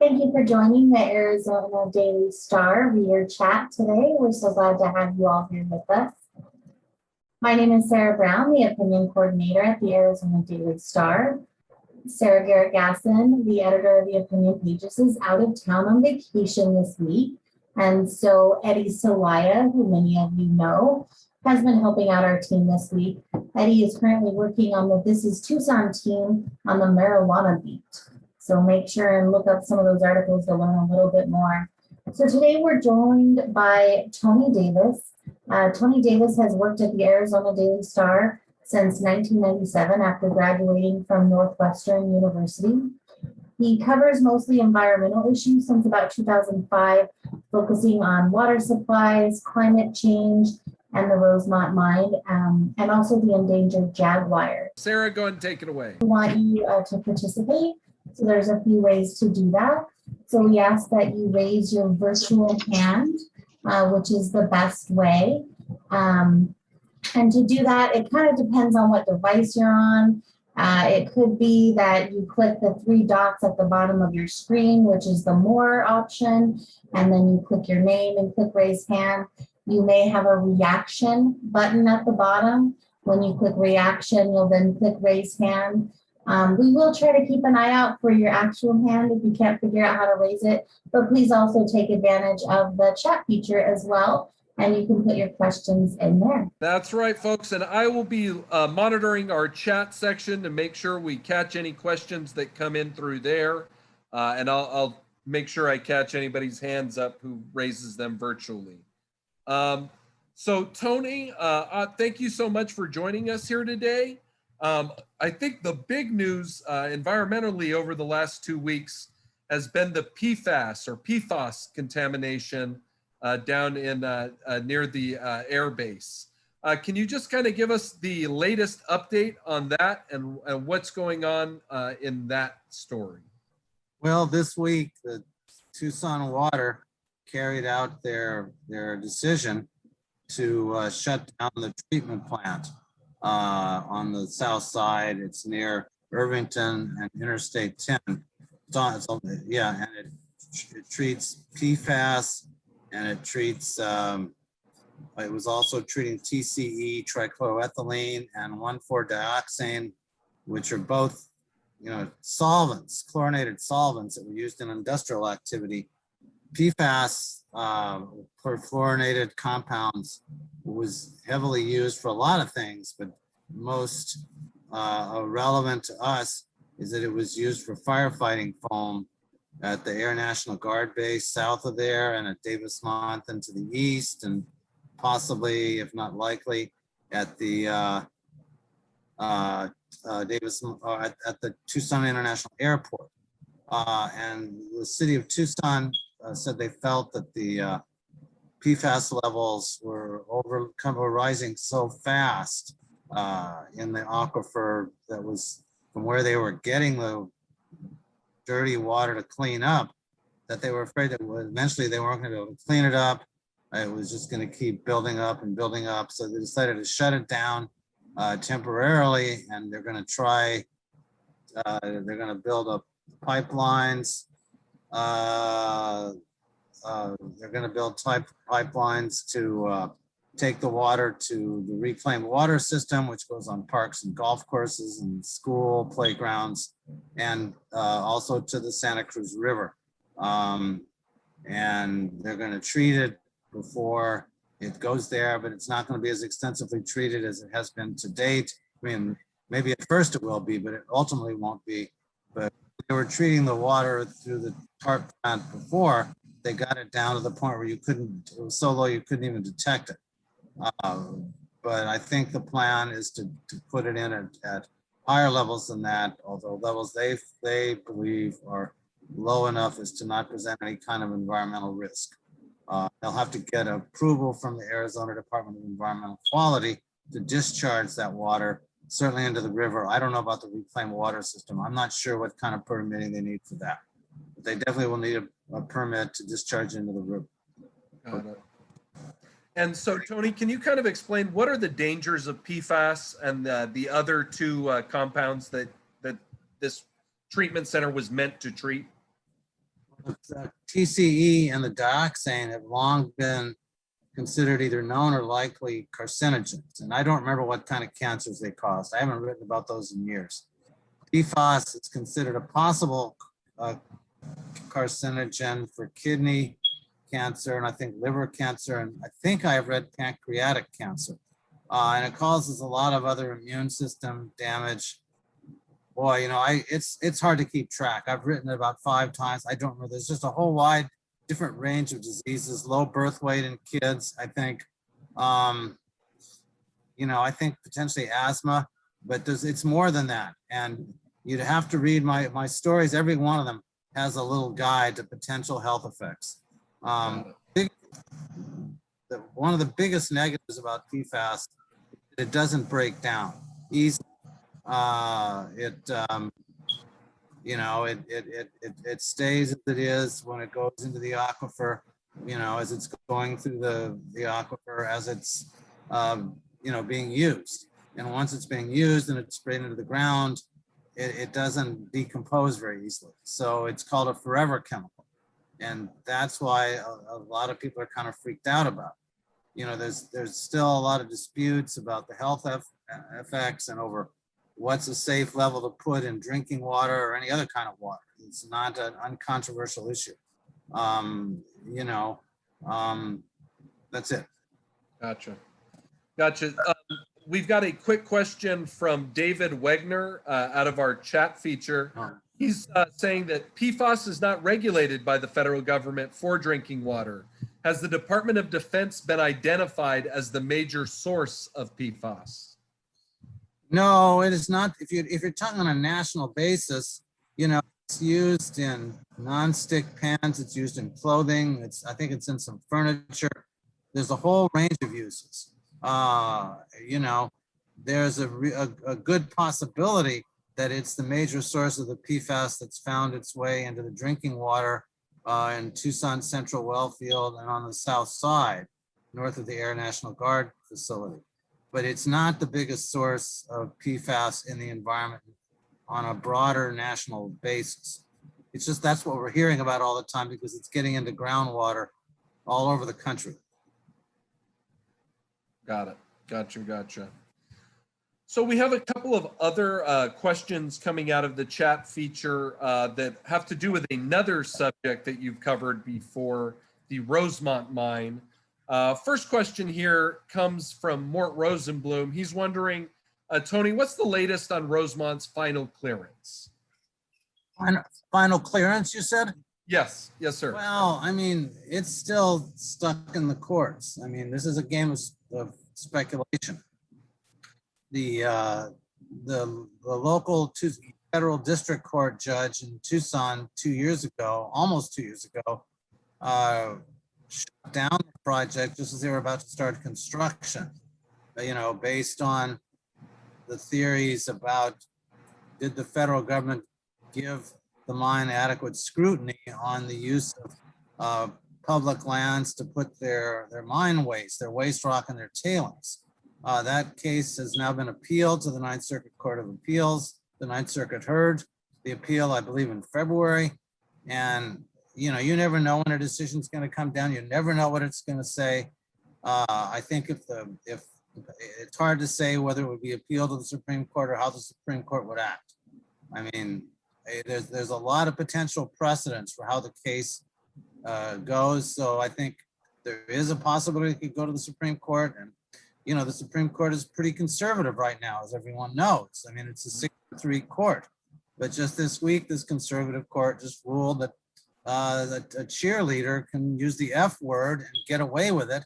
Thank you for joining the Arizona Daily Star reader chat today. We're so glad to have you all here with us. My name is Sarah Brown, the opinion coordinator at the Arizona Daily Star. Sarah Garrett-Gasson, the editor of the opinion pages, is out of town on vacation this week. And so Eddie Sawaya, who many of you know, has been helping out our team this week. Eddie is currently working on the This is Tucson team on the marijuana beat. So make sure and look up some of those articles to learn a little bit more. So today we're joined by Tony Davis. Tony Davis has worked at the Arizona Daily Star since 1997 after graduating from Northwestern University. He covers mostly environmental issues since about 2005, focusing on water supplies, climate change, and the Rosemont mine, and also the endangered jaguar. Sarah, go ahead and take it away. We want you to participate. So there's a few ways to do that. So we ask that you raise your virtual hand, which is the best way. And to do that, it kind of depends on what device you're on. It could be that you click the three dots at the bottom of your screen, which is the more option, and then you click your name and click raise hand. You may have a reaction button at the bottom. When you click reaction, you'll then click raise hand. We will try to keep an eye out for your actual hand if you can't figure out how to raise it, but please also take advantage of the chat feature as well, and you can put your questions in there. That's right, folks, and I will be monitoring our chat section to make sure we catch any questions that come in through there, and I'll make sure I catch anybody's hands up who raises them virtually. So Tony, thank you so much for joining us here today. I think the big news environmentally over the last 2 weeks has been the PFAS contamination down in near the air base. Can you just kind of give us the latest update on that and what's going on in that story? Well, this week, the Tucson Water carried out their decision to shut down the treatment plant on the south side. It's near Irvington and Interstate 10. Yeah, and it treats PFAS, and it treats, it was also treating TCE, trichloroethylene, and 1,4-dioxane, which are both, solvents, chlorinated solvents that were used in industrial activity. PFAS, perfluorinated compounds, was heavily used for a lot of things, but most relevant to us is that it was used for firefighting foam at the Air National Guard base south of there, and at Davis-Monthan to the east, and possibly, if not likely, at the at the Tucson International Airport. And the city of Tucson said they felt that the PFAS levels were rising so fast in the aquifer that was from where they were getting the dirty water to clean up, that they were afraid that eventually they weren't going to be able to clean it up. It was just going to keep building up and building up. So they decided to shut it down temporarily, and they're going to try, they're going to build up pipelines. They're going to build pipelines to take the water to the reclaimed water system, which goes on parks and golf courses and school playgrounds, and also to the Santa Cruz River. And they're going to treat it before it goes there, but it's not going to be as extensively treated as it has been to date. I mean, maybe at first it will be, but it ultimately won't be. But they were treating the water through the TARP plant before. They got it down to the point where it was so low you couldn't even detect it. But I think the plan is to put it in at higher levels than that, although levels they believe are low enough as to not present any kind of environmental risk. They'll have to get approval from the Arizona Department of Environmental Quality to discharge that water, certainly into the river. I don't know about the reclaimed water system. I'm not sure what kind of permitting they need for that. But they definitely will need a permit to discharge into the river. Got it. And so, Tony, can you kind of explain what are the dangers of PFAS and the other two compounds that this treatment center was meant to treat? The TCE and the dioxane have long been considered either known or likely carcinogens. And I don't remember what kind of cancers they caused. I haven't written about those in years. PFAS is considered a possible carcinogen for kidney cancer, and I think liver cancer, and I think I have read pancreatic cancer. And it causes a lot of other immune system damage. Boy, you know, it's hard to keep track. I've written it about 5 times. I don't remember. There's just a whole wide different range of diseases, low birth weight in kids, I think. You know, I think potentially asthma, but it's more than that. And you'd have to read my stories. Every one of them has a little guide to potential health effects. One of the biggest negatives about PFAS, it doesn't break down easily. You know, it stays as it is when it goes into the aquifer, you know, as it's going through the aquifer, as it's, you know, being used. And once it's being used and it's sprayed into the ground, it doesn't decompose very easily. So it's called a forever chemical. And that's why a lot of people are kind of freaked out about it. You know, there's still a lot of disputes about the health effects and over what's a safe level to put in drinking water or any other kind of water. It's not an uncontroversial issue. You know, that's it. Gotcha. We've got a quick question from David Wegner out of our chat feature. He's saying that PFAS is not regulated by the federal government for drinking water. Has the Department of Defense been identified as the major source of PFAS? No, it is not. If you're talking on a national basis, you know, it's used in nonstick pans. It's used in clothing. I think it's in some furniture. There's a whole range of uses. You know, there's a good possibility that it's the major source of the PFAS that's found its way into the drinking water in Tucson Central Wellfield and on the south side, north of the Air National Guard facility. But it's not the biggest source of PFAS in the environment on a broader national basis. It's just that's what we're hearing about all the time because it's getting into groundwater all over the country. Got it. Gotcha. So we have a couple of other questions coming out of the chat feature that have to do with another subject that you've covered before, the Rosemont mine. First question here comes from Mort Rosenblum. He's wondering, Tony, what's the latest on Rosemont's final clearance? Final clearance, you said? Yes, sir. Well, I mean, it's still stuck in the courts. I mean, this is a game of speculation. The local federal district court judge in Tucson 2 years ago, almost 2 years ago, shut down the project just as they were about to start construction, you know, based on the theories about did the federal government give the mine adequate scrutiny on the use of public lands to put their mine waste, their waste rock and their tailings. That case has now been appealed to the Ninth Circuit Court of Appeals. The Ninth Circuit heard the appeal, I believe, in February. And, you know, you never know when a decision is going to come down. You never know what it's going to say. I think if it's hard to say whether it would be appealed to the Supreme Court or how the Supreme Court would act. I mean, there's a lot of potential precedents for how the case goes. So I think there is a possibility it could go to the Supreme Court. And, you know, the Supreme Court is pretty conservative right now, as everyone knows. I mean, it's a 6-3 court. But just this week, this conservative court just ruled that a cheerleader can use the F word and get away with it.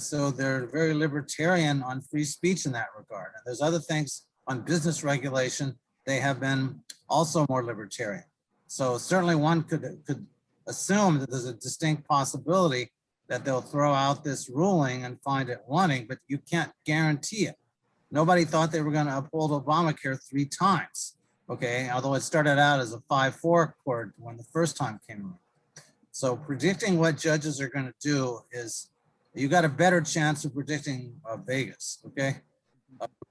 So they're very libertarian on free speech in that regard. And there's other things on business regulation. They have been also more libertarian. So certainly one could assume that there's a distinct possibility that they'll throw out this ruling and find it wanting, but you can't guarantee it. Nobody thought they were going to uphold Obamacare 3 times. Okay, although it started out as a 5-4 court when the first time came around. So predicting what judges are going to do is, you got a better chance of predicting Vegas, okay?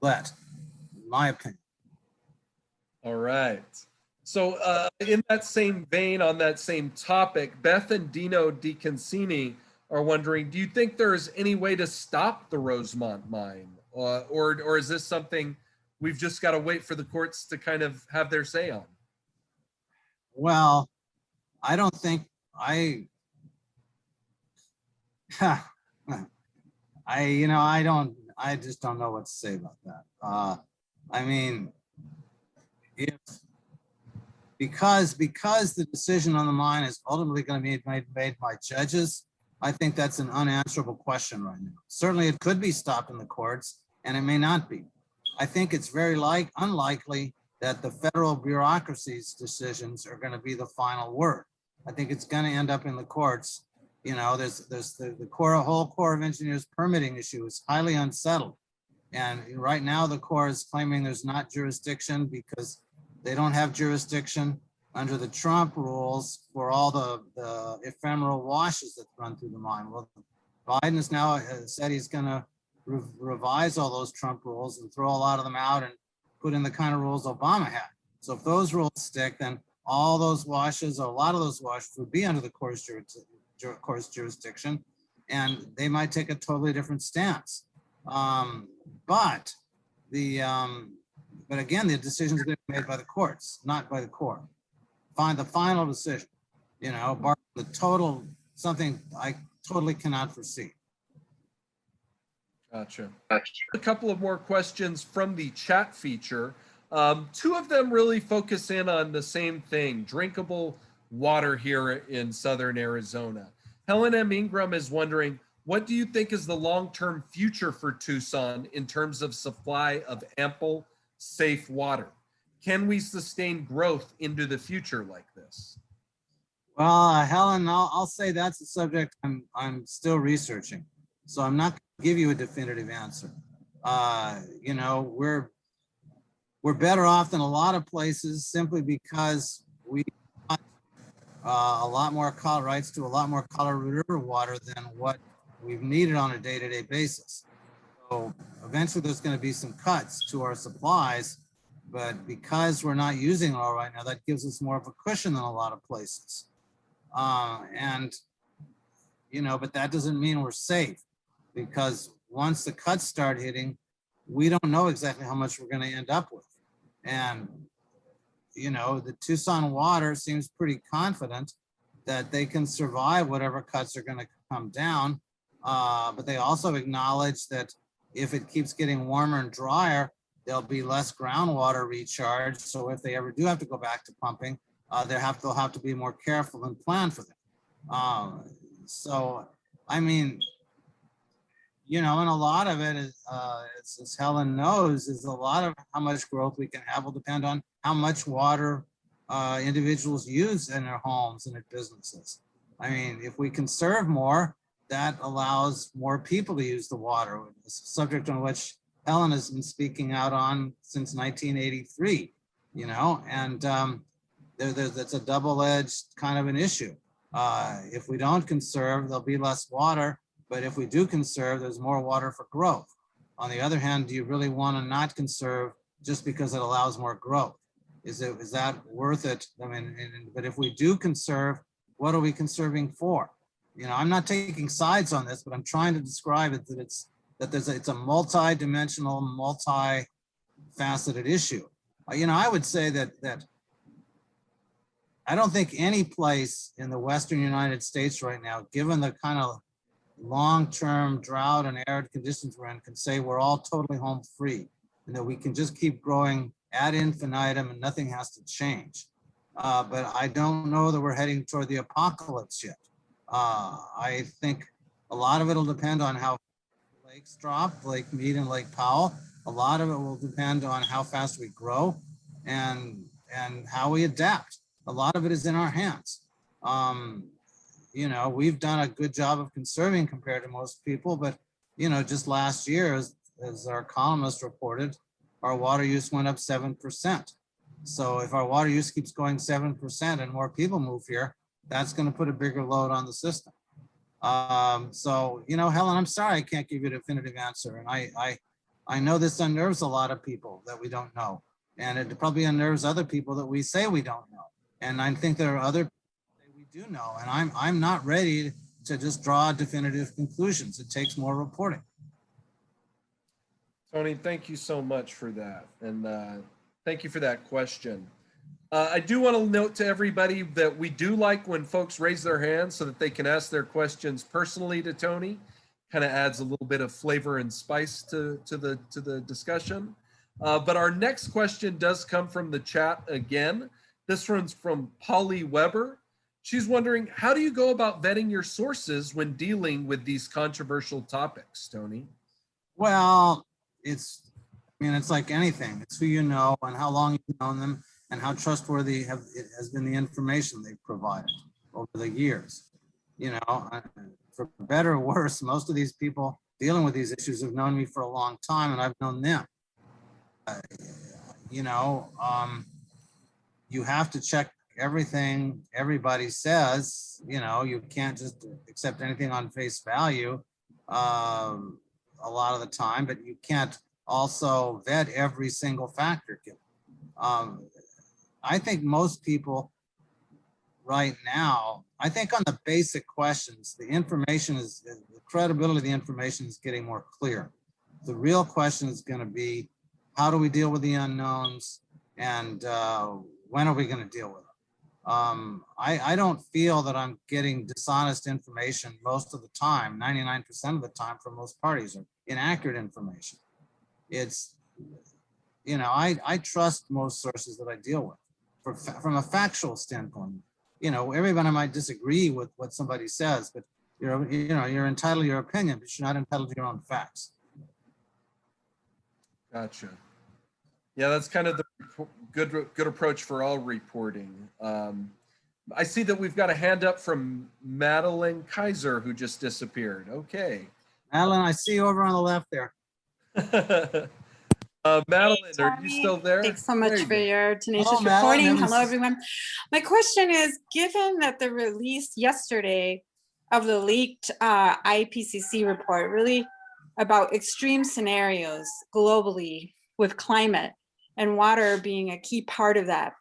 Roulette, in my opinion. All right. So in that same vein, on that same topic, Beth and Dino DiConcini are wondering, do you think there's any way to stop the Rosemont mine? Or is this something we've just got to wait for the courts to kind of have their say on? Well, I don't think I I just don't know what to say about that. I mean, if because the decision on the mine is ultimately going to be made by judges, I think that's an unanswerable question right now. Certainly it could be stopped in the courts and it may not be. I think it's very unlikely that the federal bureaucracy's decisions are going to be the final word. I think it's going to end up in the courts. You know, there's the whole Corps of Engineers permitting issue is highly unsettled. And right now the Corps is claiming there's not jurisdiction because they don't have jurisdiction under the Trump rules for all the ephemeral washes that run through the mine. Well, Biden has now said he's going to revise all those Trump rules and throw a lot of them out and put in the kind of rules Obama had. So if those rules stick, then all those washes, or a lot of those washes, would be under the Corps' jurisdiction, and they might take a totally different stance. But again, the decisions are going to be made by the courts, not by the Corps. Find the final decision, you know, bar the total, something I totally cannot foresee. Gotcha. A couple of more questions from the chat feature. Two of them really focus in on the same thing, drinkable water here in Southern Arizona. Helen M. Ingram is wondering, what do you think is the long-term future for Tucson in terms of supply of ample, safe water? Can we sustain growth into the future like this? Well, Helen, I'll say that's a subject I'm still researching. So I'm not going to give you a definitive answer. You know, we're better off than a lot of places simply because we got a lot more rights to a lot more Colorado River water than what we've needed on a day-to-day basis. So eventually there's going to be some cuts to our supplies, but because we're not using it all right now, that gives us more of a cushion than a lot of places. And, you know, but that doesn't mean we're safe, because once the cuts start hitting, we don't know exactly how much we're going to end up with. And, you know, the Tucson water seems pretty confident that they can survive whatever cuts are going to come down. But they also acknowledge that if it keeps getting warmer and drier, there'll be less groundwater recharge. So if they ever do have to go back to pumping, they'll have to be more careful and plan for that. So, I mean, you know, and a lot of it is, as Helen knows, is a lot of how much growth we can have will depend on how much water individuals use in their homes and their businesses. I mean, if we conserve more, that allows more people to use the water. It's a subject on which Helen has been speaking out on since 1983, you know, and that's a double-edged kind of an issue. If we don't conserve, there'll be less water, but if we do conserve, there's more water for growth. On the other hand, do you really want to not conserve just because it allows more growth? Is that worth it? I mean, but if we do conserve, what are we conserving for? You know, I'm not taking sides on this, but I'm trying to describe it that it's a multi-dimensional, multi-faceted issue. You know, I would say that I don't think any place in the Western United States right now, given the kind of long-term drought and arid conditions we're in, can say we're all totally home free and that we can just keep growing ad infinitum and nothing has to change. But I don't know that we're heading toward the apocalypse yet. I think a lot of it will depend on how lakes drop, Lake Mead and Lake Powell. A lot of it will depend on how fast we grow and how we adapt. A lot of it is in our hands. You know, we've done a good job of conserving compared to most people, but, you know, just last year, as our columnist reported, our water use went up 7%. So if our water use keeps going 7% and more people move here, that's going to put a bigger load on the system. So, you know, Helen, I'm sorry I can't give you a definitive answer. And I know this unnerves a lot of people that we don't know. And it probably unnerves other people that we say we don't know. And I think there are other that we do know. And I'm not ready to just draw definitive conclusions. It takes more reporting. Tony, thank you so much for that. And thank you for that question. I do want to note to everybody that we do like when folks raise their hands so that they can ask their questions personally to Tony. Kind of adds a little bit of flavor and spice to the discussion. But our next question does come from the chat again. This one's from Polly Weber. She's wondering, how do you go about vetting your sources when dealing with these controversial topics, Tony? Well, it's like anything. It's who you know and how long you've known them and how trustworthy it has been the information they've provided over the years. You know, for better or worse, most of these people dealing with these issues have known me for a long time, and I've known them. You know, you have to check everything everybody says. You know, you can't just accept anything on face value a lot of the time, but you can't also vet every single factor. I think most people right now, I think on the basic questions, the credibility of the information is getting more clear. The real question is going to be, how do we deal with the unknowns, and when are we going to deal with them? I don't feel that I'm getting dishonest information most of the time. 99% of the time from most parties are inaccurate information. It's, you know, I trust most sources that I deal with from a factual standpoint. You know, everybody might disagree with what somebody says, but you're entitled to your opinion, but you're not entitled to your own facts. Gotcha. Yeah, that's kind of the good approach for all reporting. I see that we've got a hand up from Madeline Kaiser, who just disappeared. Okay. Madeline, I see you over on the left there. Madeline, Hey, are you still there? Thanks so much for your tenacious Hello, Madeline. reporting. That was- Hello, everyone. My question is, given that the release yesterday of the leaked IPCC report really about extreme scenarios globally with climate and water being a key part of that,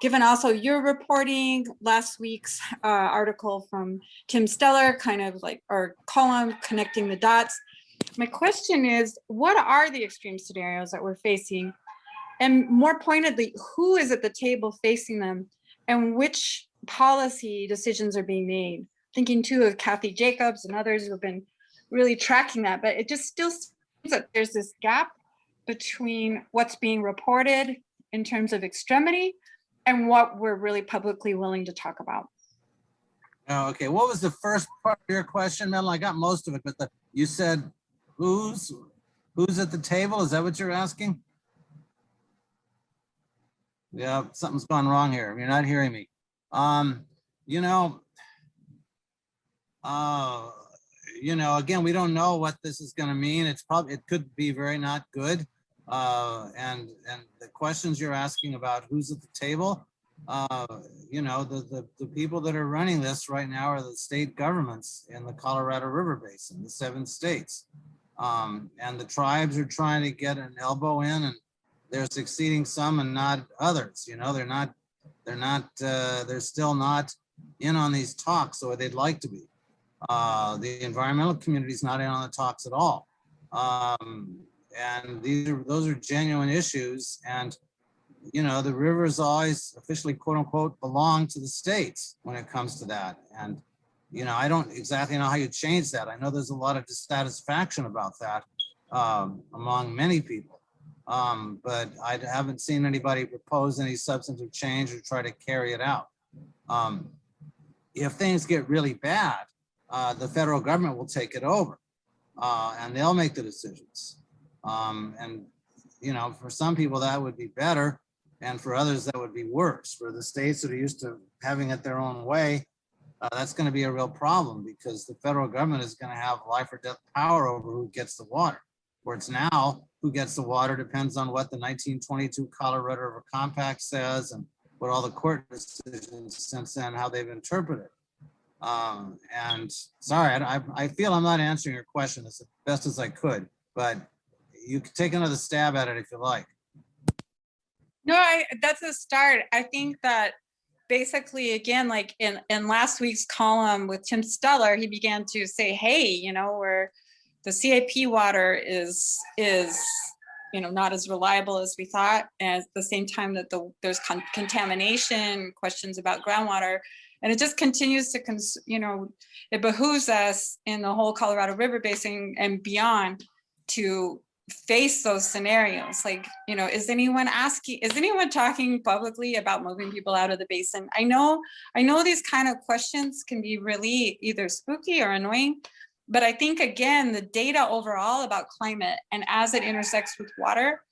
given also your reporting last week's article from Tim Steller, kind of like our column connecting the dots, my question is, what are the extreme scenarios that we're facing? And more pointedly, who is at the table facing them, and which policy decisions are being made? Thinking too of Kathy Jacobs and others who have been really tracking that, but it just still seems that there's this gap between what's being reported in terms of extremity and what we're really publicly willing to talk about. Oh, okay, what was the first part of your question, Madeline? I got most of it, but you said who's at the table? Is that what you're asking? Yeah, something's gone wrong here. You're not hearing me. Again, we don't know what this is going to mean. It could be very not good. And the questions you're asking about who's at the table, the people that are running this right now are the state governments in the Colorado River Basin, the 7 states. And the tribes are trying to get an elbow in, and they're succeeding some and not others. You know, they're still not in on these talks the way they'd like to be. The environmental community is not in on the talks at all. And those are genuine issues. And, you know, the rivers always officially, quote unquote, belong to the states when it comes to that. And, you know, I don't exactly know how you change that. I know there's a lot of dissatisfaction about that among many people. But I haven't seen anybody propose any substantive change or try to carry it out. If things get really bad, the federal government will take it over and they'll make the decisions. And, you know, for some people that would be better, and for others that would be worse. For the states that are used to having it their own way, that's going to be a real problem, because the federal government is going to have life or death power over who gets the water. Where it's now, who gets the water depends on what the 1922 Colorado River Compact says and what all the court decisions since then, how they've interpreted. And sorry, I feel I'm not answering your question as best as I could, but you can take another stab at it if you like. No, that's a start. I think that basically, again, like in last week's column with Tim Steller, he began to say, hey, where the CAP water is not as reliable as we thought, and at the same time that there's contamination, questions about groundwater, and it just continues to it behooves us in the whole Colorado River Basin and beyond to face those scenarios. Like, is anyone talking publicly about moving people out of the basin? I know these kind of questions can be really either spooky or annoying, but I think, again, the data overall about climate and as it intersects with water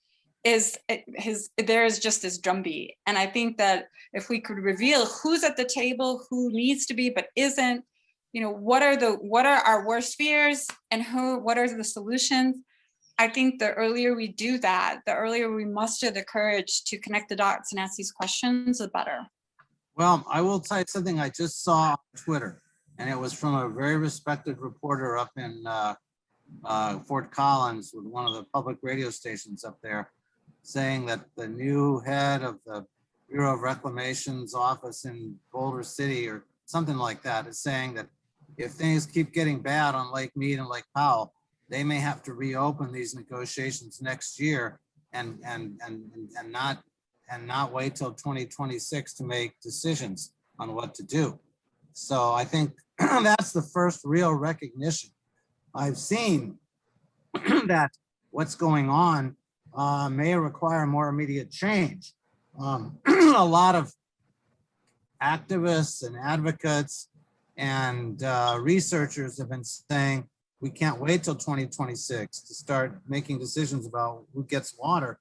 there is just this drumbeat. And I think that if we could reveal who's at the table, who needs to be but isn't, what are our worst fears and what are the solutions? I think the earlier we do that, the earlier we muster the courage to connect the dots and ask these questions, the better. Well, I will tell you something I just saw on Twitter, and it was from a very respected reporter up in Fort Collins with one of the public radio stations up there, saying that the new head of the Bureau of Reclamation's office in Boulder City or something like that is saying that if things keep getting bad on Lake Mead and Lake Powell, they may have to reopen these negotiations next year and not wait till 2026 to make decisions on what to do. So I think that's the first real recognition I've seen that what's going on may require more immediate change. A lot of activists and advocates and researchers have been saying we can't wait till 2026 to start making decisions about who gets water.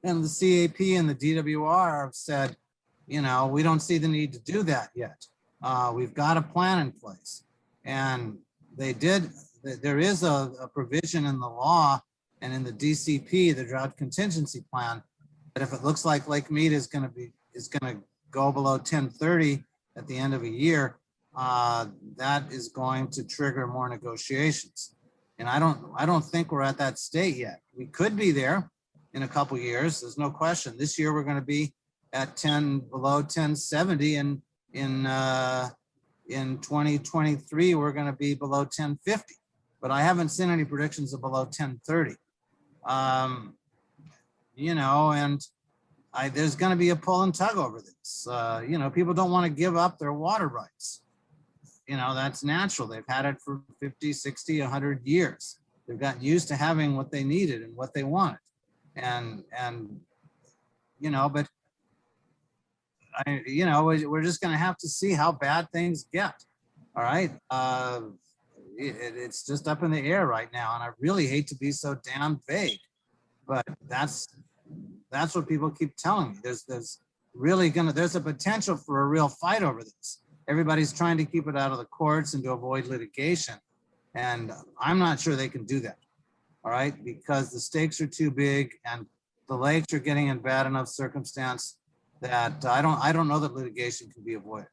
And the CAP and the DWR have said, we don't see the need to do that yet. We've got a plan in place. And there is a provision in the law and in the DCP, the drought contingency plan, that if it looks like Lake Mead is going to go below 1030 at the end of a year, that is going to trigger more negotiations. And I don't think we're at that state yet. We could be there in a couple of years. There's no question. This year we're going to be at below 1070, and in 2023 we're going to be below 1050. But I haven't seen any predictions of below 1030. And there's going to be a pull and tug over this. People don't want to give up their water rights. That's natural. They've had it for 50, 60, 100 years. They've gotten used to having what they needed and what they wanted. But we're just going to have to see how bad things get. All right. It's just up in the air right now. And I really hate to be so damn vague, but that's what people keep telling me. There's a potential for a real fight over this. Everybody's trying to keep it out of the courts and to avoid litigation. And I'm not sure they can do that. All right. Because the stakes are too big and the lakes are getting in bad enough circumstance that I don't know that litigation can be avoided.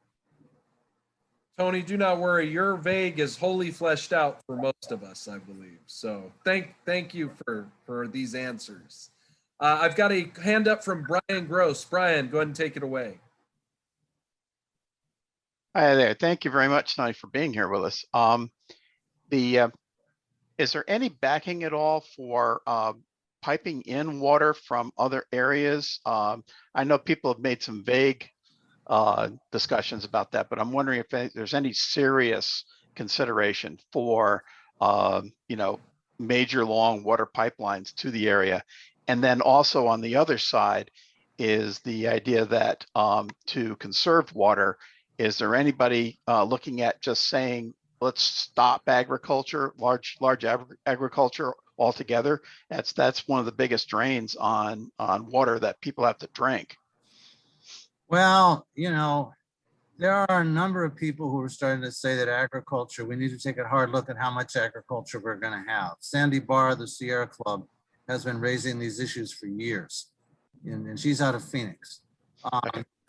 Tony, do not worry. Your vague is wholly fleshed out for most of us, I believe. So thank you for these answers. I've got a hand up from Brian Gross. Brian, go ahead and take it away. Hi there. Thank you very much, Tony, for being here with us. Is there any backing at all for piping in water from other areas? I know people have made some vague discussions about that, but I'm wondering if there's any serious consideration for major long water pipelines to the area. And then also on the other side is the idea that to conserve water, is there anybody looking at just saying, let's stop agriculture, large agriculture altogether? That's one of the biggest drains on water that people have to drink. Well, there are a number of people who are starting to say that agriculture, we need to take a hard look at how much agriculture we're going to have. Sandy Barr, the Sierra Club, has been raising these issues for years, and she's out of Phoenix.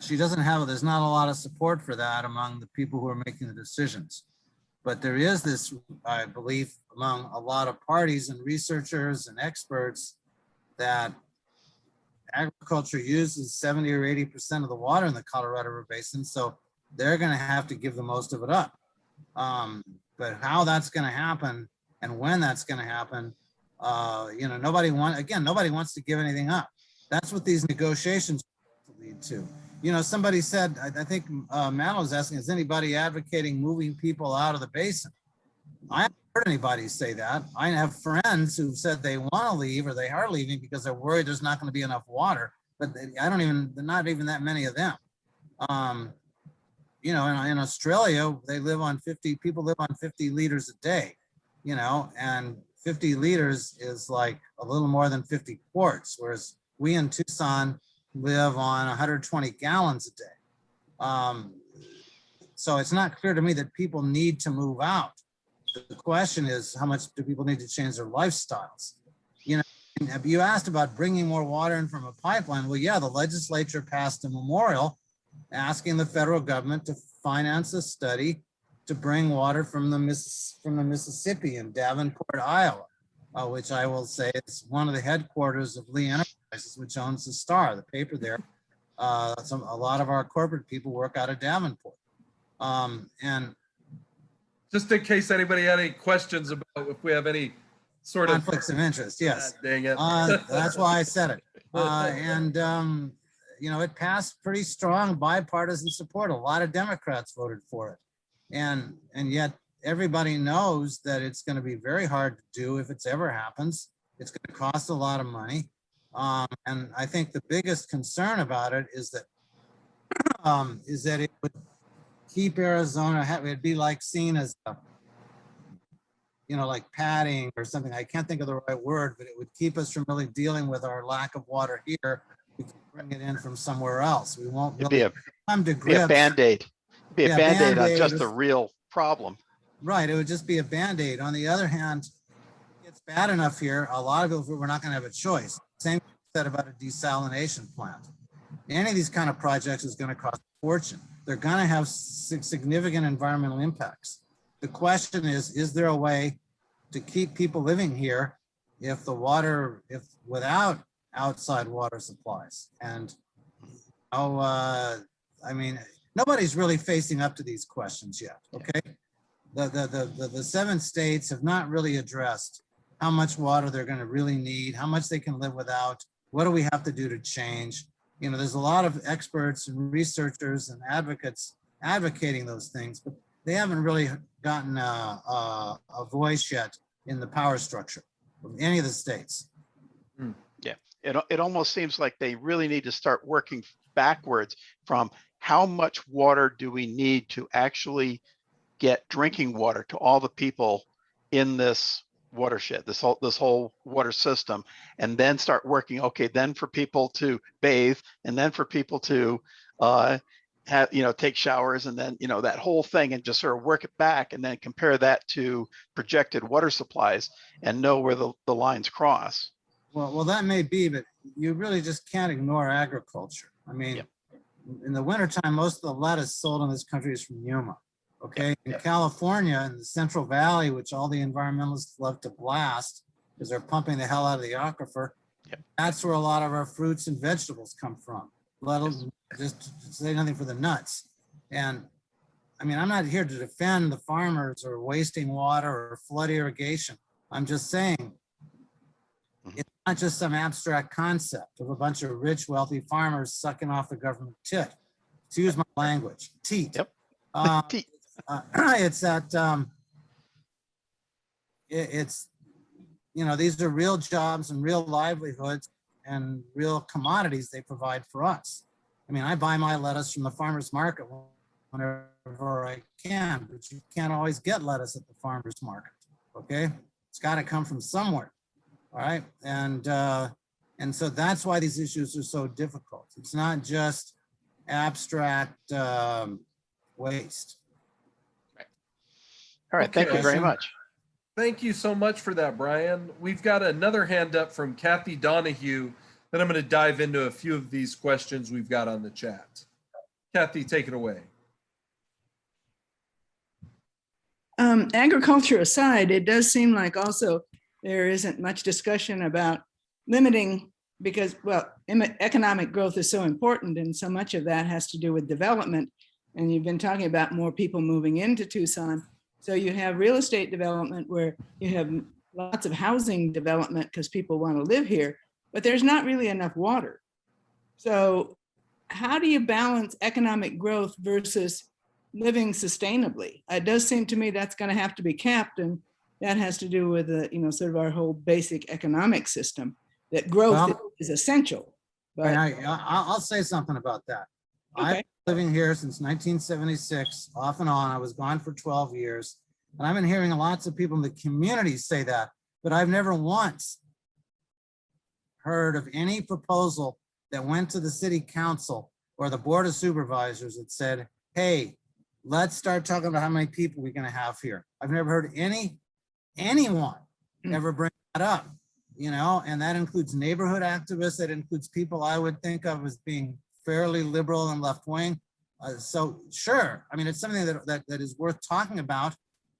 There's not a lot of support for that among the people who are making the decisions. But there is this, I believe, among a lot of parties and researchers and experts that agriculture uses 70 or 80% of the water in the Colorado River Basin, so they're going to have to give the most of it up. But how that's going to happen and when that's going to happen, nobody wants to give anything up. That's what these negotiations lead to. Somebody said, I think Matt was asking, is anybody advocating moving people out of the basin? I haven't heard anybody say that. I have friends who've said they want to leave or they are leaving because they're worried there's not going to be enough water, but not even that many of them. In Australia, people live on 50 liters a day, and 50 liters is like a little more than 50 quarts, whereas we in Tucson live on 120 gallons a day. So it's not clear to me that people need to move out. The question is, how much do people need to change their lifestyles? And you asked about bringing more water in from a pipeline. Well, yeah, the legislature passed a memorial asking the federal government to finance a study to bring water from the Mississippi in Davenport, Iowa, which I will say is one of the headquarters of Lee Enterprises, which owns the Star, the paper there. A lot of our corporate people work out of Davenport. And just in case anybody had any questions about if we have any sort of conflicts of interest, yes. Dang it. That's why I said it. It passed pretty strong bipartisan support. A lot of Democrats voted for it. And yet everybody knows that it's going to be very hard to do if it ever happens. It's going to cost a lot of money. And I think the biggest concern about it is that it would keep Arizona, it'd be like seen as like padding or something. I can't think of the right word, but it would keep us from really dealing with our lack of water here. We can bring it in from somewhere else. We won't really come to grips. Be a Band-Aid. Be a Yeah, Band-Aid on Band-Aid just is- the real problem. Right, it would just be a Band-Aid. On the other hand, it's bad enough here. A lot of people, we're not going to have a choice. Same said about a desalination plant. Any of these kind of projects is going to cost a fortune. They're going to have significant environmental impacts. The question is there a way to keep people living here if without outside water supplies? And nobody's really facing up to these questions yet. Okay, the 7 states have not really addressed how much water they're going to really need, how much they can live without. What do we have to do to change? There's a lot of experts and researchers and advocates advocating those things, but they haven't really gotten a voice yet in the power structure of any of the states. Yeah, it almost seems like they really need to start working backwards from how much water do we need to actually get drinking water to all the people in this watershed, this whole water system, and then start working, okay, then for people to bathe, and then for people to take showers, and then that whole thing, and just sort of work it back, and then compare that to projected water supplies and know where the lines cross. Well, that may be, but you really just can't ignore agriculture. I mean, Yep. In the wintertime, most of the lettuce sold in this country is from Yuma. Okay, in Yep. California, in the Central Valley, which all the environmentalists love to blast because they're pumping the hell out of the aquifer, Yep. that's where a lot of our fruits and vegetables come from. Just say nothing for the nuts. And I mean, I'm not here to defend the farmers or wasting water or flood irrigation. I'm just saying, it's not just some abstract concept of a bunch of rich, wealthy farmers sucking off the government tit. To use my language, teat. Yep. It's that these are real jobs and real livelihoods and real commodities they provide for us. I mean, I buy my lettuce from the farmer's market whenever I can, but you can't always get lettuce at the farmer's market. Okay, it's got to come from somewhere. All right, and so that's why these issues are so difficult. It's not just abstract waste. All right, thank you very Okay. much. Thank you so much for that, Brian. We've got another hand up from Kathy Donahue that I'm going to dive into a few of these questions we've got on the chat. Kathy, take it away. Agriculture aside, it does seem like also there isn't much discussion about limiting because, well, economic growth is so important, and so much of that has to do with development. And you've been talking about more people moving into Tucson. So you have real estate development where you have lots of housing development because people want to live here, but there's not really enough water. So how do you balance economic growth versus living sustainably? It does seem to me that's going to have to be capped, and that has to do with sort of our whole basic economic system, that growth Well, is essential. But I'll say something about that. I've okay, been living here since 1976, off and on. I was gone for 12 years. And I've been hearing lots of people in the community say that, but I've never once heard of any proposal that went to the city council or the board of supervisors that said, hey, let's start talking about how many people we're going to have here. I've never heard anyone ever bring that up, and that includes neighborhood activists. That includes people I would think of as being fairly liberal and left wing. So sure, I mean, it's something that is worth talking about,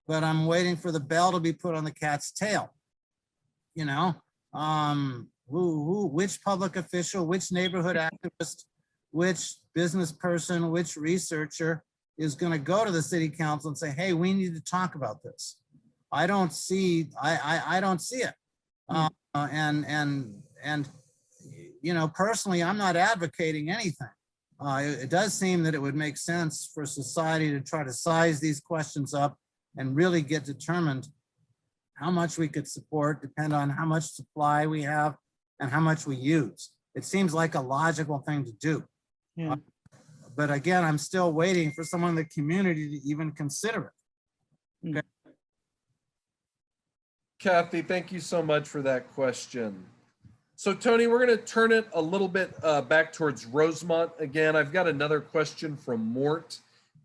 but I'm waiting for the bell to be put on the cat's tail. Which public official, which neighborhood activist, which business person, which researcher is going to go to the city council and say, hey, we need to talk about this. I don't see it. Personally, I'm not advocating anything. It does seem that it would make sense for society to try to size these questions up and really get determined how much we could support, depend on how much supply we have and how much we use. It seems like a logical thing to do. yeah. But again, I'm still waiting for someone in the community to even consider it. Okay. Kathy, thank you so much for that question. So Tony, we're going to turn it a little bit back towards Rosemont again. I've got another question from Mort.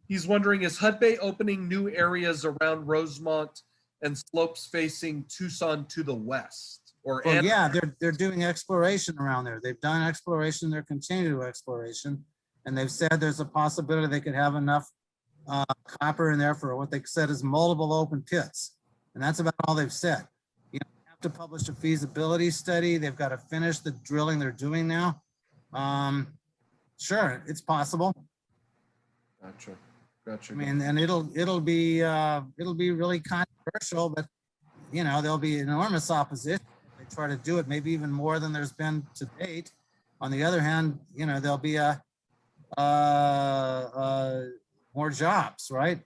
He's wondering, is Hud Bay opening new areas around Rosemont and slopes facing Tucson to the west? Well, yeah, they're doing exploration around there. They've done exploration, they're continuing to do exploration. And they've said there's a possibility they could have enough copper in there for what they said is multiple open pits. And that's about all they've said. They have to publish a feasibility study. They've got to finish the drilling they're doing now. Sure, it's possible. Gotcha. I mean, and it'll be really controversial, but there'll be enormous opposition if they try to do it, maybe even more than there's been to date. On the other hand, there'll be more jobs, right?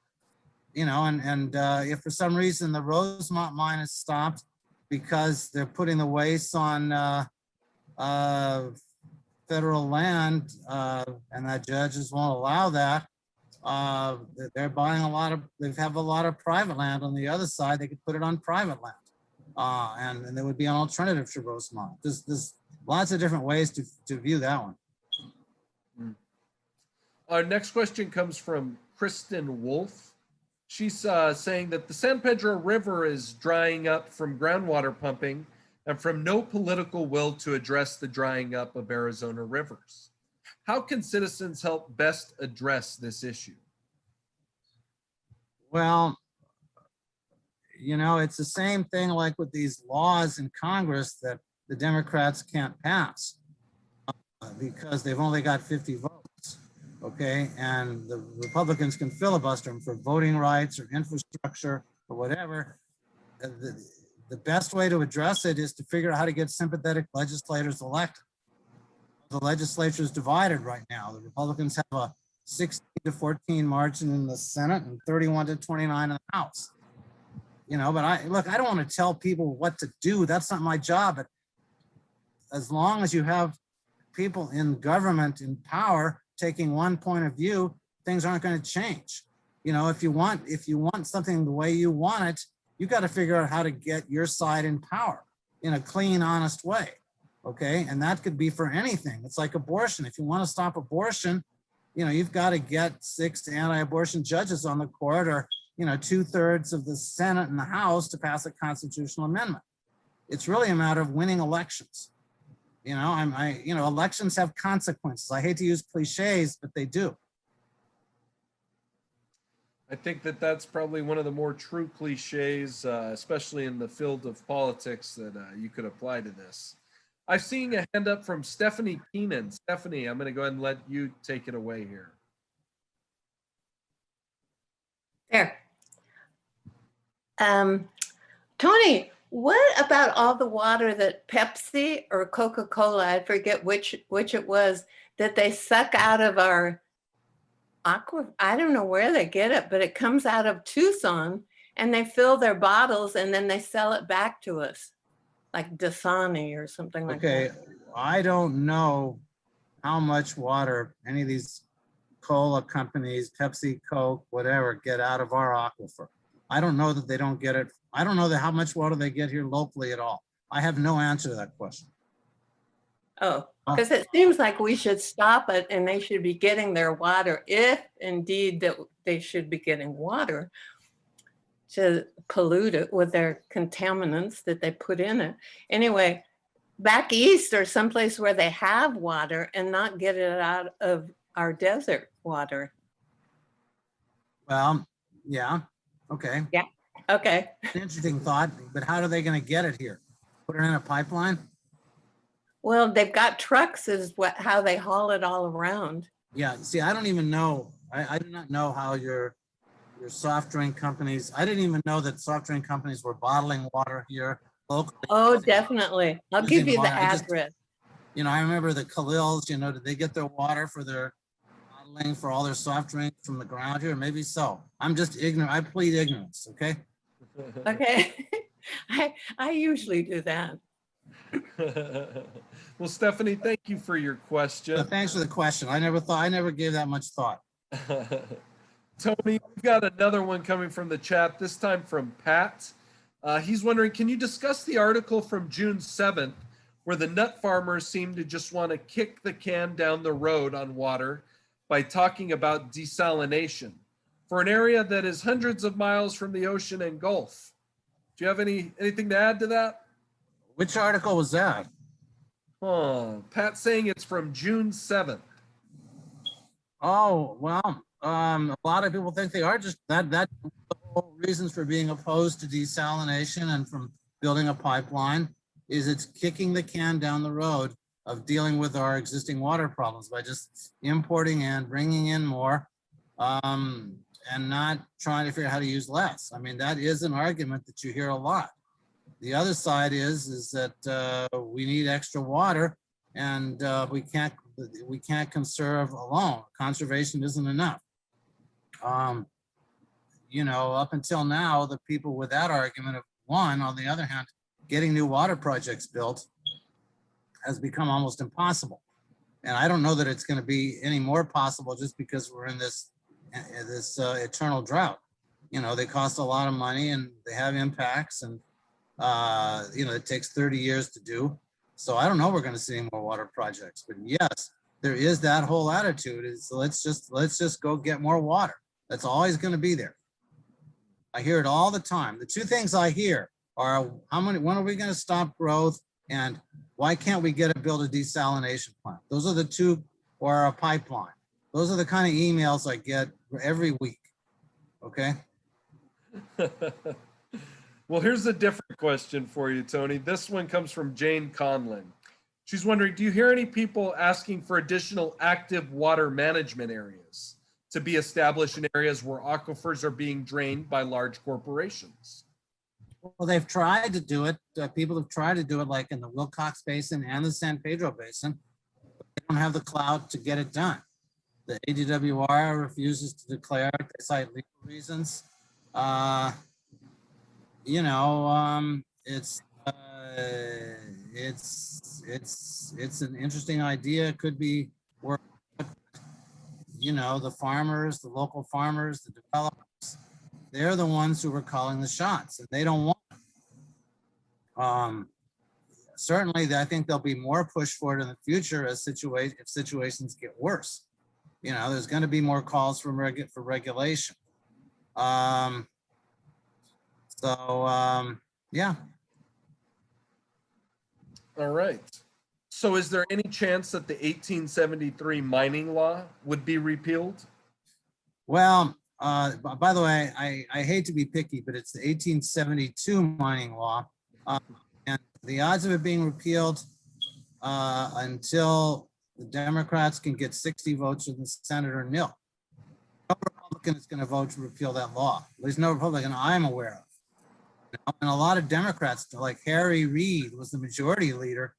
If for some reason the Rosemont mine is stopped because they're putting the waste on federal land, and that judges won't allow that, they're buying they have a lot of private land on the other side. They could put it on private land, and there would be an alternative to Rosemont. There's lots of different ways to view that one. Our next question comes from Kristen Wolf. She's saying that the San Pedro River is drying up from groundwater pumping and from no political will to address the drying up of Arizona rivers. How can citizens help best address this issue? Well, it's the same thing like with these laws in Congress that the Democrats can't pass because they've only got 50 votes, okay? And the Republicans can filibuster them for voting rights or infrastructure or whatever. The best way to address it is to figure out how to get sympathetic legislators elected. The legislature is divided right now. The Republicans have a 16-14 margin in the Senate and 31-29 in the House. But I don't want to tell people what to do. That's not my job. But as long as you have people in government in power taking one point of view, things aren't going to change. If you want something the way you want it, you got to figure out how to get your side in power in a clean, honest way. Okay. And that could be for anything. It's like abortion. If you want to stop abortion, you've got to get 6 anti-abortion judges on the court, or, 2/3 of the Senate and the House to pass a constitutional amendment. It's really a matter of winning elections. Elections have consequences. I hate to use cliches, but they do. I think that that's probably one of the more true cliches, especially in the field of politics, that you could apply to this. I'm seeing a hand up from Stephanie Keenan. Stephanie, I'm going to go ahead and let you take it away here. There. Tony, what about all the water that Pepsi or Coca-Cola, I forget which it was, that they suck out of our aqua? I don't know where they get it, but it comes out of Tucson and they fill their bottles and then they sell it back to us, like Dasani or something like Okay, that. I don't know how much water any of these cola companies, Pepsi, Coke, whatever, get out of our aquifer. I don't know that they don't get it. I don't know that how much water they get here locally at all. I have no answer to that question. Oh, because it seems like we should stop it and they should be getting their water, if indeed that they should be getting water, to pollute it with their contaminants that they put in it. Anyway, back east or someplace where they have water and not get it out of our desert water. Well, yeah, okay. Okay. Interesting thought, but how are they going to get it here? Put it in a pipeline? Well, they've got trucks is how they haul it all around. Yeah, see, I don't even know. I do not know how your soft drink companies, I didn't even know that soft drink companies were bottling water here locally. Oh, definitely. I'll give you the I just- address. You know, I remember the Khalils, you know, did they get their water for their bottling for all their soft drinks from the ground here? Maybe so. I'm just ignorant. I plead ignorance, okay? Okay. I usually do that. Well, Stephanie, thank you for your question. But thanks for the question. I never gave that much thought. Tony, we've got another one coming from the chat, this time from Pat. He's wondering, can you discuss the article from June 7th where the nut farmers seem to just want to kick the can down the road on water by talking about desalination for an area that is hundreds of miles from the ocean and Gulf? Do you have anything to add to that? Which article was that? Pat's saying it's from June 7th. Oh, well, a lot of people think they are just that the whole reasons for being opposed to desalination and from building a pipeline is it's kicking the can down the road of dealing with our existing water problems by just importing and bringing in more and not trying to figure out how to use less. I mean, that is an argument that you hear a lot. The other side is that we need extra water and we can't conserve alone. Conservation isn't enough. You know, up until now, the people with that argument have won. On the other hand, getting new water projects built has become almost impossible. And I don't know that it's going to be any more possible just because we're in this eternal drought. You know, they cost a lot of money and they have impacts, and you know, it takes 30 years to do. So I don't know we're going to see any more water projects, but yes, there is that whole attitude is let's just go get more water. That's always going to be there. I hear it all the time. The two things I hear are when are we going to stop growth, and why can't we build a desalination plant? Those are the two, or a pipeline. Those are the kind of emails I get every week. Okay. Well, here's a different question for you, Tony. This one comes from Jane Conlin. She's wondering, do you hear any people asking for additional active water management areas to be established in areas where aquifers are being drained by large corporations? Well, they've tried to do it. People have tried to do it, like in the Wilcox Basin and the San Pedro Basin. But they don't have the clout to get it done. The ADWR refuses to declare it. They cite legal reasons. You know, it's an interesting idea. It could be work. You know, the farmers, the local farmers, the developers, they're the ones who are calling the shots, and they don't want. Certainly, I think there'll be more push for it in the future as if situations get worse. You know, there's going to be more calls for regulation. Yeah. All right. So is there any chance that the 1873 mining law would be repealed? Well, by the way, I hate to be picky, but it's the 1872 mining law. And the odds of it being repealed, until the Democrats can get 60 votes in the Senate or nil. No Republican is going to vote to repeal that law. There's no Republican I'm aware of. And a lot of Democrats, like Harry Reid, was the majority leader,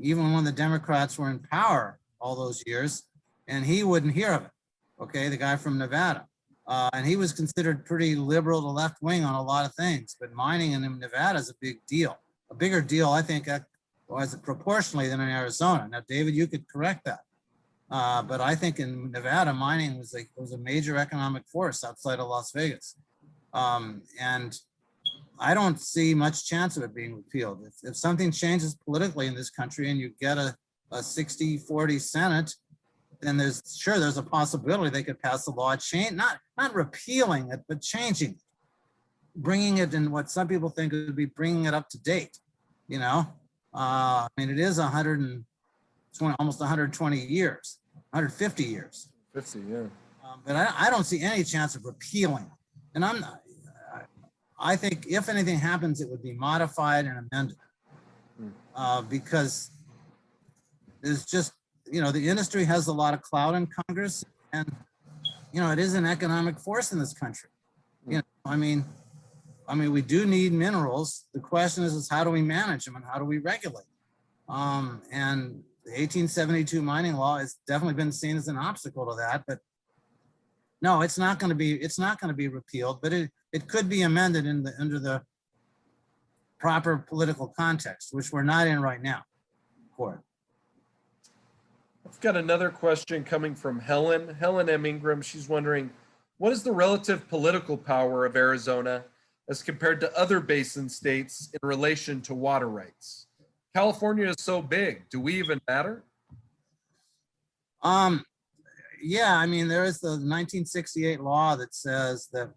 even when the Democrats were in power all those years, and he wouldn't hear of it. Okay, the guy from Nevada. And he was considered pretty liberal to left wing on a lot of things, but mining in Nevada is a big deal. A bigger deal, I think, was proportionally than in Arizona. Now, David, you could correct that. But I think in Nevada, mining was a major economic force outside of Las Vegas. And I don't see much chance of it being repealed. If something changes politically in this country and you get a 60-40 Senate, then there's a possibility they could pass the law, not repealing it, but changing it, bringing it in what some people think would be bringing it up to date. You know, I mean, it is 120, almost 120 years, 150 years. 50, yeah. But I don't see any chance of repealing. And I think if anything happens, it would be modified and amended because there's just, you know, the industry has a lot of clout in Congress, and, you know, it is an economic force in this country. You know, I mean, we do need minerals. The question is how do we manage them and how do we regulate? And the 1872 mining law has definitely been seen as an obstacle to that, but no, it's not going to be repealed, but it could be amended under the proper political context, which we're not in right now. Court. I've got another question coming from Helen M. Ingram. She's wondering, what is the relative political power of Arizona as compared to other basin states in relation to water rights? California is so big. Do we even matter? Yeah, I mean, there is the 1968 law that says that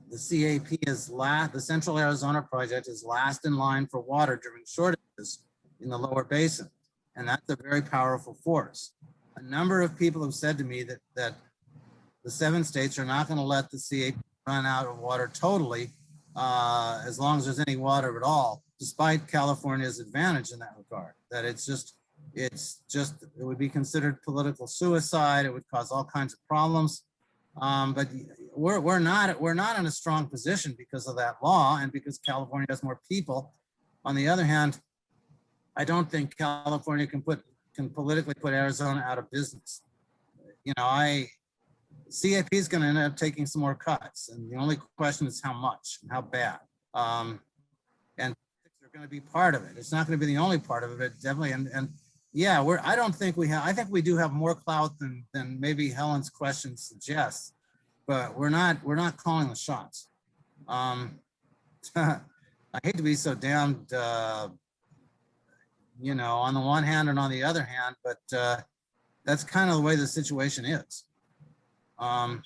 the CAP is the Central Arizona Project is last in line for water during shortages in the lower basin. And that's a very powerful force. A number of people have said to me that the 7 states are not going to let the CAP run out of water totally, as long as there's any water at all, despite California's advantage in that regard. That it would be considered political suicide. It would cause all kinds of problems. But we're not in a strong position because of that law and because California has more people. On the other hand, I don't think California can politically put Arizona out of business. You know, CAP is going to end up taking some more cuts, and the only question is how much and how bad. And they're going to be part of it. It's not going to be the only part of it, definitely. And yeah, I think we do have more clout than maybe Helen's question suggests, but we're not calling the shots. I hate to be so damned, you know, on the one hand and on the other hand, but that's kind of the way the situation is. I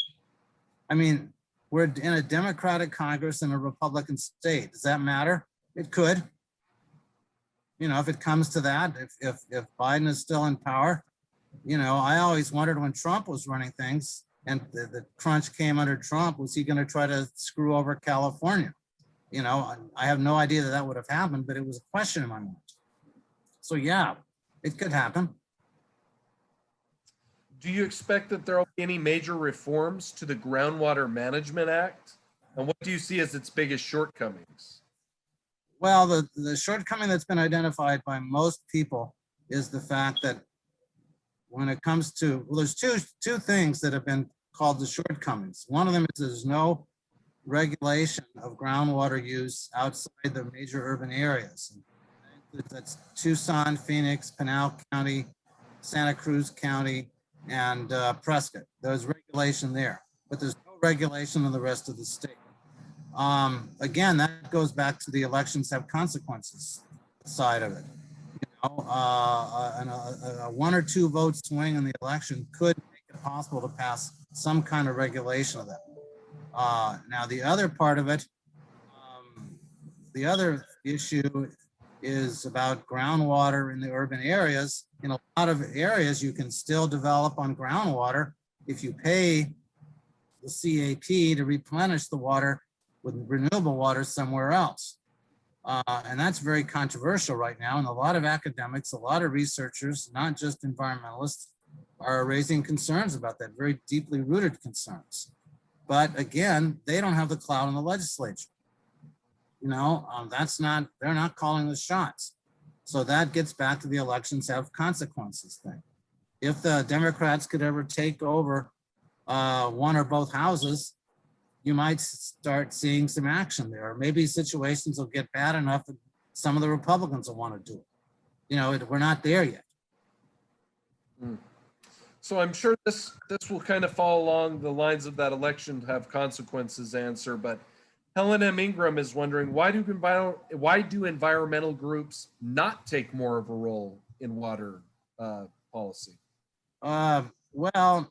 mean, we're in a Democratic Congress and a Republican state. Does that matter? It could. You know, if it comes to that, if Biden is still in power, you know, I always wondered when Trump was running things and the crunch came under Trump, was he going to try to screw over California? You know, I have no idea that would have happened, but it was a question in my mind. So yeah, it could happen. Do you expect that there will be any major reforms to the Groundwater Management Act? And what do you see as its biggest shortcomings? Well, the shortcoming that's been identified by most people is the fact that when it comes to, well, there's two things that have been called the shortcomings. One of them is there's no regulation of groundwater use outside the major urban areas. That's Tucson, Phoenix, Pinal County, Santa Cruz County, and Prescott. There's regulation there, but there's no regulation in the rest of the state. Again, that goes back to the elections have consequences side of it. You know, a 1 or 2 vote swing in the election could make it possible to pass some kind of regulation of that. Now, the other part of it, the other issue is about groundwater in the urban areas. In a lot of areas, you can still develop on groundwater if you pay the CAP to replenish the water with renewable water somewhere else. And that's very controversial right now. And a lot of academics, a lot of researchers, not just environmentalists, are raising concerns about that, very deeply rooted concerns. But again, they don't have the clout in the legislature. You know, they're not calling the shots. So that gets back to the elections have consequences thing. If the Democrats could ever take over one or both houses, you might start seeing some action there. Maybe situations will get bad enough that some of the Republicans will want to do it. You know, we're not there yet. So I'm sure this will kind of fall along the lines of that election have consequences answer, but Helen M. Ingram is wondering, why do environmental groups not take more of a role in water policy? Well,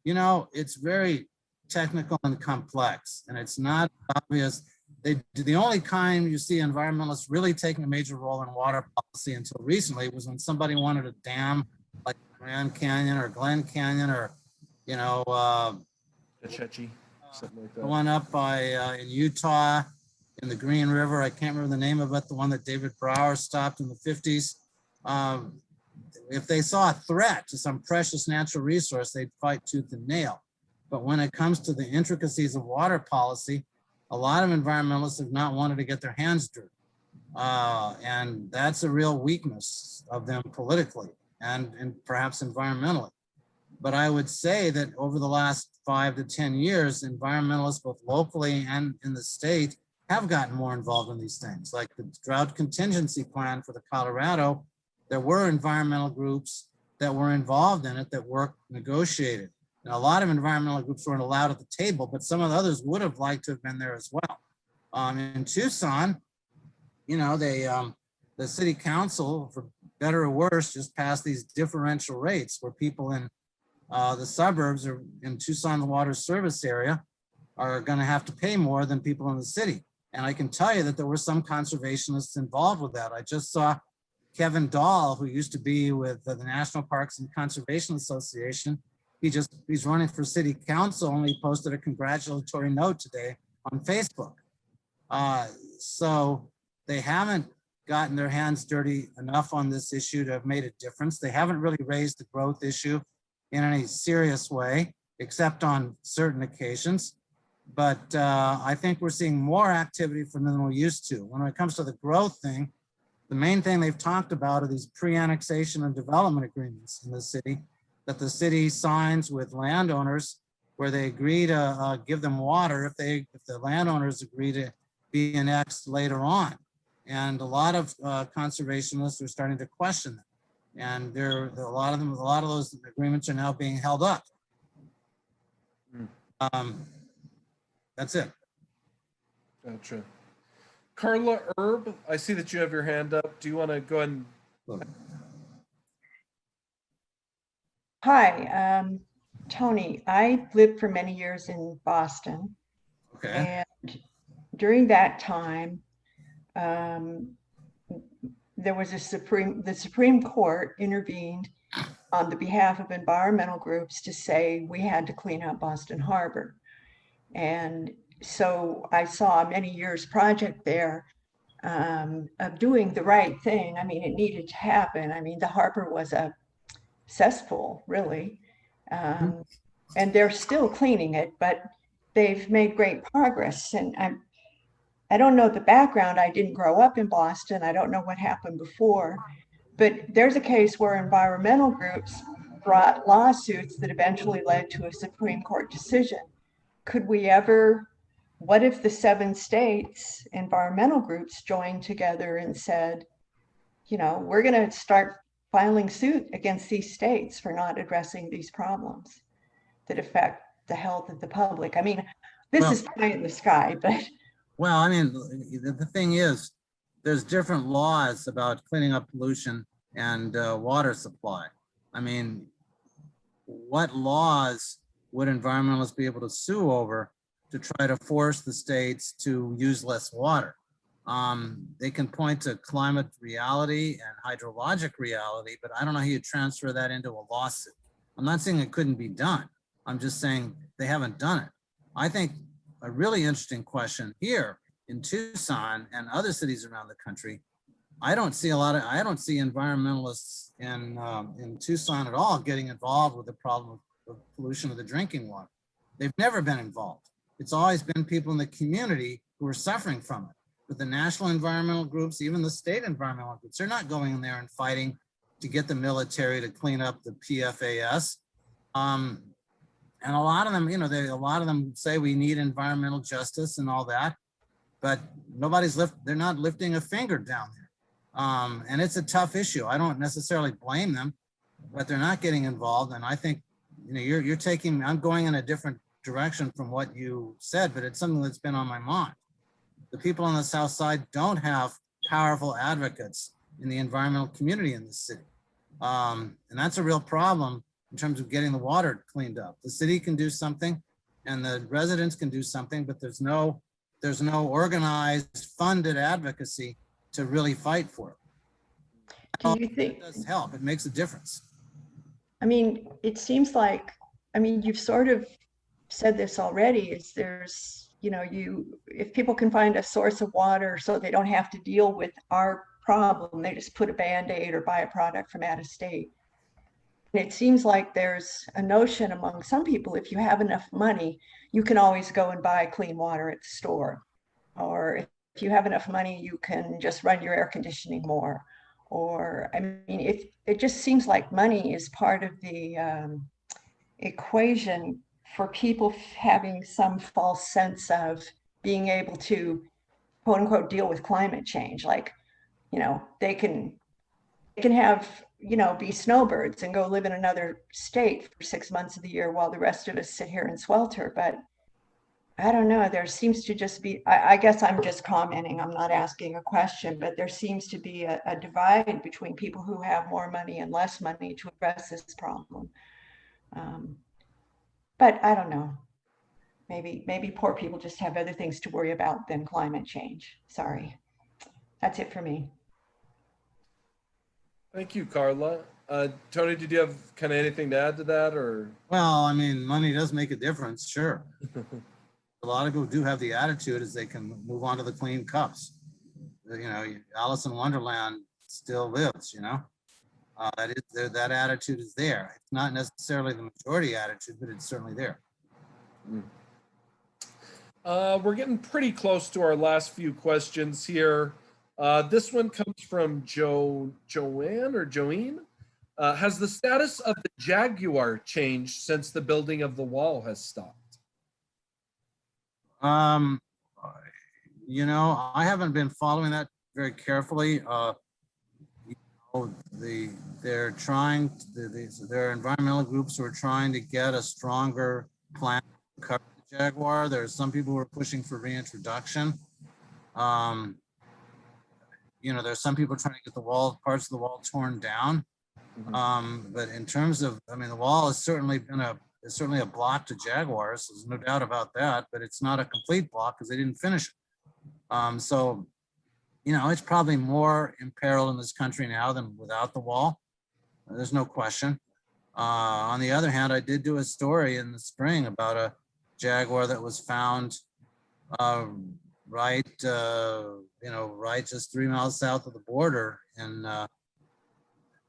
you know, it's very technical and complex, and it's not obvious. The only time you see environmentalists really taking a major role in water policy until recently was when somebody wanted a dam like Grand Canyon or Glen Canyon, or, you know, Achechi, something like the that. one up by in Utah in the Green River. I can't remember the name of it, the one that David Brower stopped in the 50s. If they saw a threat to some precious natural resource, they'd fight tooth and nail. But when it comes to the intricacies of water policy, a lot of environmentalists have not wanted to get their hands dirty. And that's a real weakness of them politically and perhaps environmentally. But I would say that over the last 5 to 10 years, environmentalists, both locally and in the state, have gotten more involved in these things. Like the drought contingency plan for the Colorado, there were environmental groups that were involved in it that worked, negotiated. And a lot of environmental groups weren't allowed at the table, but some of the others would have liked to have been there as well. In Tucson, you know, the city council, for better or worse, just passed these differential rates where people in the suburbs or in Tucson, the water service area, are going to have to pay more than people in the city. And I can tell you that there were some conservationists involved with that. I just saw Kevin Dahl, who used to be with the National Parks and Conservation Association. He's running for city council, and he posted a congratulatory note today on Facebook. So they haven't gotten their hands dirty enough on this issue to have made a difference. They haven't really raised the growth issue in any serious way, except on certain occasions. But I think we're seeing more activity from them than we used to. When it comes to the growth thing, the main thing they've talked about are these pre-annexation and development agreements in the city that the city signs with landowners, where they agree to give them water if the landowners agree to be annexed later on. And a lot of conservationists are starting to question them. And a lot of those agreements are now being held up. That's it. Gotcha. Carla Erb, I see that you have your hand up. Do you want to go ahead and... Hi, Tony. I lived for many years in Boston. Okay. And during that time, there was the Supreme Court intervened on the behalf of environmental groups to say we had to clean up Boston Harbor. And so I saw a many years project there of doing the right thing. I mean, it needed to happen. I mean, the harbor was a cesspool, really. And they're still cleaning it, but they've made great progress. And I don't know the background. I didn't grow up in Boston. I don't know what happened before, but there's a case where environmental groups brought lawsuits that eventually led to a Supreme Court decision. Could we ever, what if the 7 states environmental groups joined together and said, you know, we're going to start filing suit against these states for not addressing these problems that affect the health of the public? I mean, this is pie in the sky, but. Well, I mean, the thing is, there's different laws about cleaning up pollution and water supply. I mean, what laws would environmentalists be able to sue over to try to force the states to use less water? They can point to climate reality and hydrologic reality, but I don't know how you transfer that into a lawsuit. I'm not saying it couldn't be done. I'm just saying they haven't done it. I think a really interesting question here in Tucson and other cities around the country, I don't see environmentalists in Tucson at all getting involved with the problem of pollution of the drinking water. They've never been involved. It's always been people in the community who are suffering from it. But the national environmental groups, even the state environmental groups, they're not going in there and fighting to get the military to clean up the PFAS. And a lot of them, a lot of them say we need environmental justice and all that, but they're not lifting a finger down there. And it's a tough issue. I don't necessarily blame them, but they're not getting involved. And I think, I'm going in a different direction from what you said, but it's something that's been on my mind. The people on the South Side don't have powerful advocates in the environmental community in the city. And that's a real problem in terms of getting the water cleaned up. The city can do something and the residents can do something, but there's no organized, funded advocacy to really fight for it. Do you think It does help? It makes a difference. I mean, it seems like, you've sort of said this already, is there's, if people can find a source of water so they don't have to deal with our problem, they just put a Band-Aid or buy a product from out of state. And it seems like there's a notion among some people, if you have enough money, you can always go and buy clean water at the store. Or if you have enough money, you can just run your air conditioning more. Or, it just seems like money is part of the equation for people having some false sense of being able to, quote unquote, deal with climate change. Like, they can have, be snowbirds and go live in another state for 6 months of the year while the rest of us sit here and swelter. But I don't know, there seems to just be, I guess I'm just commenting, I'm not asking a question, but there seems to be a divide between people who have more money and less money to address this problem. But I don't know, maybe poor people just have other things to worry about than climate change. Sorry, that's it for me. Thank you, Carla. Tony, did you have kind of anything to add to that, or? Well, money does make a difference, sure. A lot of people do have the attitude as they can move on to the clean cups. Alice in Wonderland still lives, that attitude is there. It's not necessarily the majority attitude, but it's certainly there. We're getting pretty close to our last few questions here. This one comes from Joanne. Has the status of the Jaguar changed since the building of the wall has stopped? I haven't been following that very carefully. There are environmental groups who are trying to get a stronger plan to cover the Jaguar. There are some people who are pushing for reintroduction. There's some people trying to get parts of the wall torn down. But in terms of, the wall has certainly been a block to Jaguars. There's no doubt about that, but it's not a complete block because they didn't finish it. So, it's probably more in peril in this country now than without the wall. There's no question. On the other hand, I did do a story in the spring about a Jaguar that was found right just 3 miles south of the border and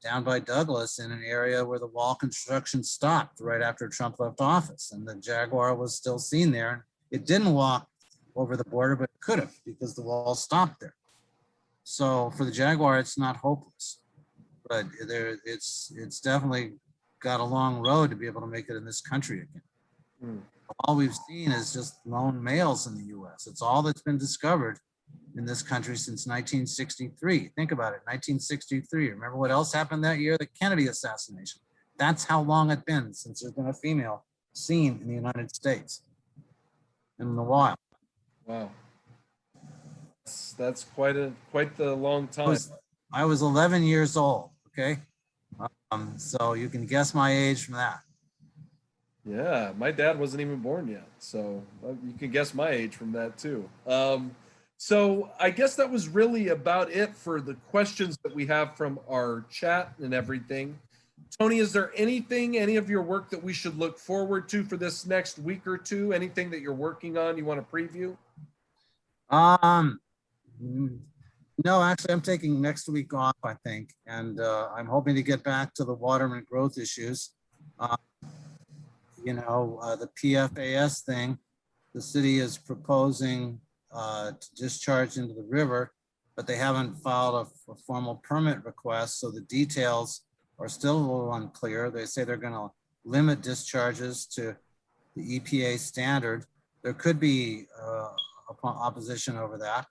down by Douglas in an area where the wall construction stopped right after Trump left office, and the Jaguar was still seen there. It didn't walk over the border, but it could have because the wall stopped there. So for the Jaguar, it's not hopeless, but it's definitely got a long road to be able to make it in this country again. All we've seen is just lone males in the U.S. It's all that's been discovered in this country since 1963. Think about it, 1963. Remember what else happened that year? The Kennedy assassination. That's how long it's been since there's been a female seen in the United States in the wild. Wow. That's quite the long time. I was 11 years old, okay? So you can guess my age from that. Yeah, my dad wasn't even born yet, so you can guess my age from that too. So I guess that was really about it for the questions that we have from our chat and everything. Tony, is there any of your work that we should look forward to for this next week or two? Anything that you're working on you want to preview? Um, no, actually, I'm taking next week off, I think, and I'm hoping to get back to the water and growth issues. The PFAS thing, the city is proposing to discharge into the river, but they haven't filed a formal permit request, so the details are still a little unclear. They say they're going to limit discharges to the EPA standard. There could be opposition over that.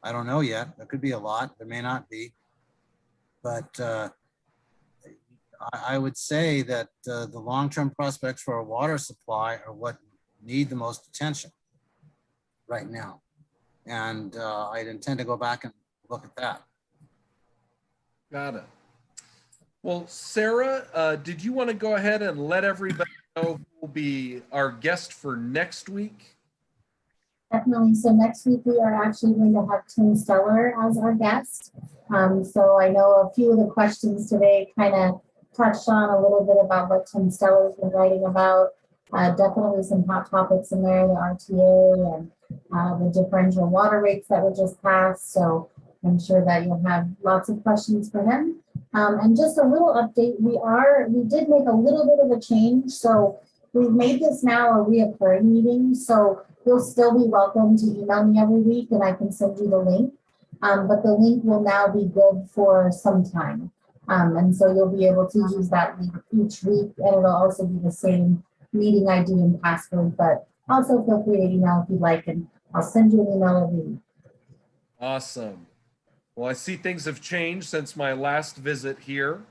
I don't know yet. There could be a lot. There may not be. But I would say that the long-term prospects for a water supply are what need the most attention right now. And I'd intend to go back and look at that. Got it. Well, Sarah, did you want to go ahead and let everybody know who will be our guest for next week? Definitely. So next week we are actually going to have Tim Stellar as our guest. So I know a few of the questions today kind of touched on a little bit about what Tim Stellar's been writing about. Definitely some hot topics in there, the RTA and the differential water rates that were just passed. So I'm sure that you'll have lots of questions for him. And just a little update, we did make a little bit of a change. So we've made this now a reoccurring meeting. So you'll still be welcome to email me every week and I can send you the link. But the link will now be good for some time. And so you'll be able to use that link each week, and it'll also be the same meeting ID and password, but also feel free to email if you'd like, and I'll send you an email every week. Awesome. Well, I see things have changed since my last visit here.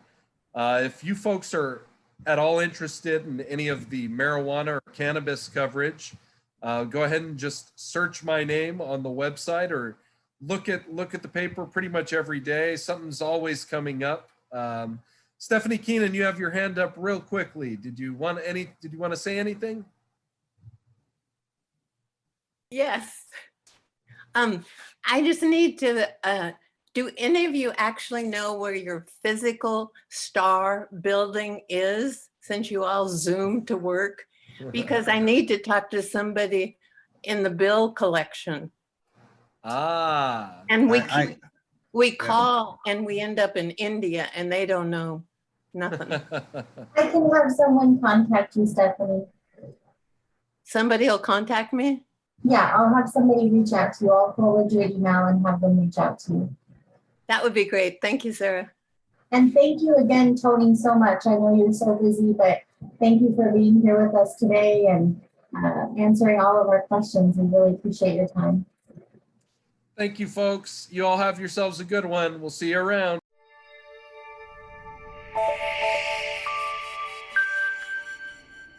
If you folks are at all interested in any of the marijuana or cannabis coverage, go ahead and just search my name on the website or look at the paper pretty much every day. Something's always coming up. Stephanie Keenan, you have your hand up real quickly. Did you want to say anything? Yes. I just need to, do any of you actually know where your physical star building is, since you all Zoom to work? Because I need to talk to somebody in the bill collection. Ah. And we call and we end up in India and they don't know nothing. I can have someone contact you, Stephanie. Somebody will contact me? Yeah, I'll have somebody reach out to you. I'll forward your email and have them reach out to you. That would be great. Thank you, Sarah. And thank you again, Tony, so much. I know you're so busy, but thank you for being here with us today and answering all of our questions. We really appreciate your time. Thank you, folks. You all have yourselves a good one. We'll see you around.